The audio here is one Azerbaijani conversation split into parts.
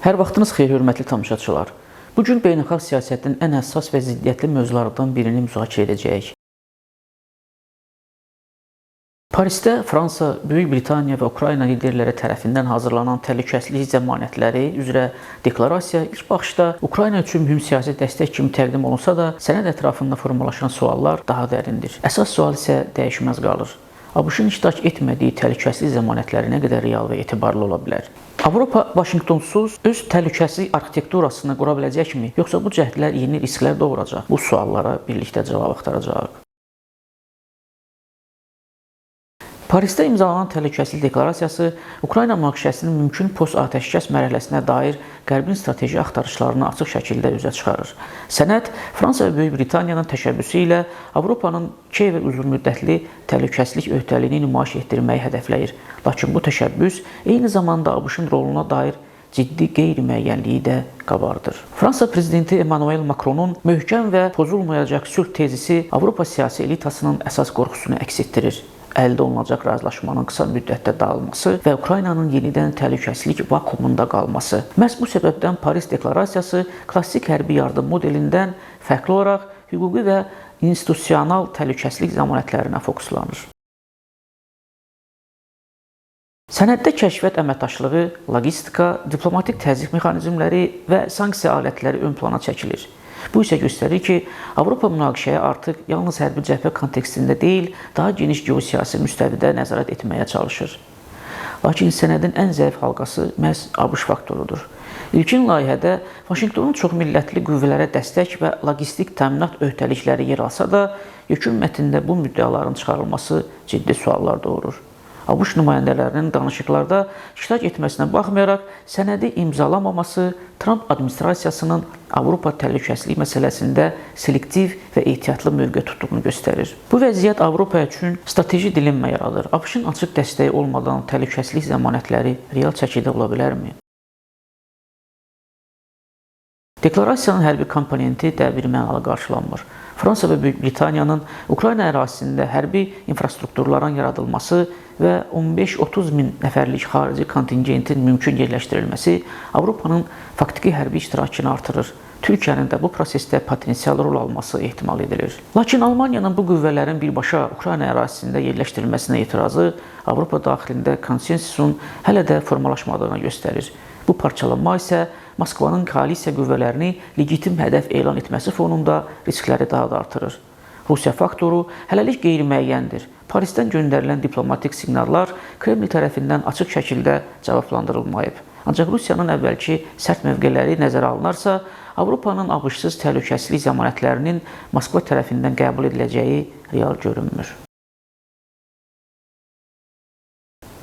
Hər vaxtınız xeyir, hörmətli tamaşaçılar. Bu gün beynəlxalq siyasətin ən həssas və ziddiyyətli mövzularından birini müzakirə edəcəyik. Parisdə Fransa, Böyük Britaniya və Ukrayna liderləri tərəfindən hazırlanan təhlükəsizlik zəmanətləri üzrə deklarasiya ilk baxışda Ukrayna üçün mühüm siyasi dəstək kimi təqdim olunsa da, sənəd ətrafında formalaşan suallar daha dərindir. Əsas sual isə dəyişməz qalır. ABŞ-ın iştirak etmədiyi təhlükəsizlik zəmanətləri nə qədər real və etibarlı ola bilər? Avropa Vaşinqtonsuz öz təhlükəsizlik arxitekturasını qura biləcəkmi, yoxsa bu cəhdlər yeni risklər doğuracaq? Bu suallara birlikdə cavab axtaracağıq. Parisdə imzalanan təhlükəsizlik deklarasiyası Ukrayna münaqişəsinin mümkün post-atəşkəs mərhələsinə dair Qərbin strateji axtarışlarını açıq şəkildə üzə çıxarır. Sənəd Fransa və Böyük Britaniyanın təşəbbüsü ilə Avropanın Kiyevə uzunmüddətli təhlükəsizlik öhdəliyini nümayiş etdirməyi hədəfləyir. Lakin bu təşəbbüs eyni zamanda ABŞ-ın roluna dair ciddi qeyri-müəyyənliyi də qabardır. Fransa prezidenti Emmanuel Macronun möhkəm və pozulmayacaq sülh tezisi Avropa siyasi elitasının əsas qorxusunu əks etdirir. Əldə olunacaq razılaşmanın qısa müddətdə dağılması və Ukraynanın yenidən təhlükəsizlik vakuumunda qalması. Məhz bu səbəbdən Paris deklarasiyası klassik hərbi yardım modelindən fərqli olaraq hüquqi və institusional təhlükəsizlik zəmanətlərinə fokuslanır. Sənəddə kəşfiyyat əməkdaşlığı, logistika, diplomatik təzyiq mexanizmləri və sanksiya alətləri ön plana çəkilir. Bu isə göstərir ki, Avropa münaqişəyə artıq yalnız hərbi cəbhə kontekstində deyil, daha geniş geosiyasi müstəvidə nəzarət etməyə çalışır. Lakin sənədin ən zəif halqası məhz ABŞ faktorudur. İlkin layihədə Vaşinqtonun çoxmillətli qüvvələrə dəstək və logistik təminat öhdəlikləri yer alsa da, yekun mətndə bu müddəaların çıxarılması ciddi suallar doğurur. ABŞ nümayəndələrinin danışıqlarda iştirak etməsinə baxmayaraq, sənədi imzalamaması Trump administrasiyasının Avropa təhlükəsizlik məsələsində selektiv və ehtiyatlı mövqe tutduğunu göstərir. Bu vəziyyət Avropa üçün strateji dilemma yaradır. ABŞ-ın açıq dəstəyi olmadan təhlükəsizlik zəmanətləri real çəkidə ola bilərmi? Deklarasiyanın hərbi komponenti də bir mənalı qarşılanmır. Fransa və Böyük Britaniyanın Ukrayna ərazisində hərbi infrastrukturların yaradılması və 15-30 min nəfərlik xarici kontingentin mümkün yerləşdirilməsi Avropanın faktiki hərbi iştirakını artırır. Türkiyənin də bu prosesdə potensial rol alması ehtimal edilir. Lakin Almaniyanın bu qüvvələrin birbaşa Ukrayna ərazisində yerləşdirilməsinə etirazı Avropa daxilində konsensusun hələ də formalaşmadığını göstərir. Bu parçalanma isə Moskvanın koalisiya qüvvələrini legitim hədəf elan etməsi fonunda riskləri daha da artırır. Rusiya faktoru hələlik qeyri-müəyyəndir. Parisdən göndərilən diplomatik siqnallar Kreml tərəfindən açıq şəkildə cavablandırılmayıb. Ancaq Rusiyanın əvvəlki sərt mövqeləri nəzərə alınarsa, Avropanın ABŞ-sız təhlükəsizlik zəmanətlərinin Moskva tərəfindən qəbul ediləcəyi real görünmür.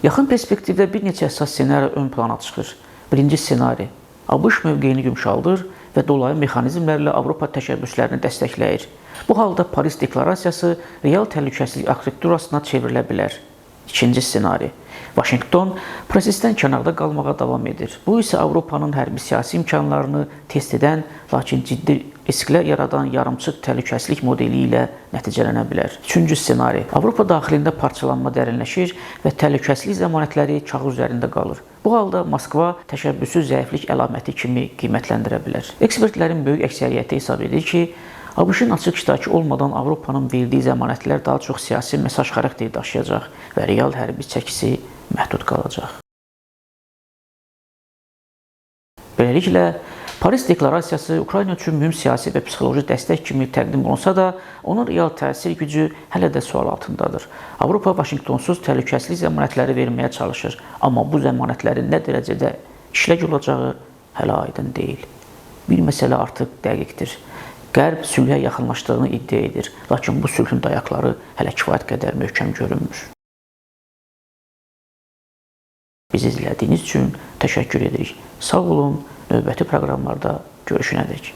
Yaxın perspektivdə bir neçə əsas ssenari ön plana çıxır. Birinci ssenari: ABŞ mövqeyini yumşaldır və dolayı mexanizmlərlə Avropa təşəbbüslərini dəstəkləyir. Bu halda Paris deklarasiyası real təhlükəsizlik arxitekturasına çevrilə bilər. İkinci ssenari: Vaşinqton prosesdən kənarda qalmağa davam edir. Bu isə Avropanın hərbi siyasi imkanlarını test edən, lakin ciddi risklər yaradan yarımçıq təhlükəsizlik modeli ilə nəticələnə bilər. Üçüncü ssenari: Avropa daxilində parçalanma dərinləşir və təhlükəsizlik zəmanətləri kağız üzərində qalır. Bu halda Moskva təşəbbüsü zəiflik əlaməti kimi qiymətləndirə bilər. Ekspertlərin böyük əksəriyyəti hesab edir ki, ABŞ-ın açıq iştirakı olmadan Avropanın verdiyi zəmanətlər daha çox siyasi mesaj xarakteri daşıyacaq və real hərbi çəkisi məhdud qalacaq. Beləliklə, Paris deklarasiyası Ukrayna üçün mühüm siyasi və psixoloji dəstək kimi təqdim olunsa da, onun real təsir gücü hələ də sual altındadır. Avropa Vaşinqtonsuz təhlükəsizlik zəmanətləri verməyə çalışır, amma bu zəmanətlərin nə dərəcədə işlək olacağı hələ aydın deyil. Bir məsələ artıq dəqiqdir. Qərb sülhə yaxınlaşdığını iddia edir, lakin bu sülhün dayaqları hələ kifayət qədər möhkəm görünmür. Bizi izlədiyiniz üçün təşəkkür edirik. Sağ olun, növbəti proqramlarda görüşənədək.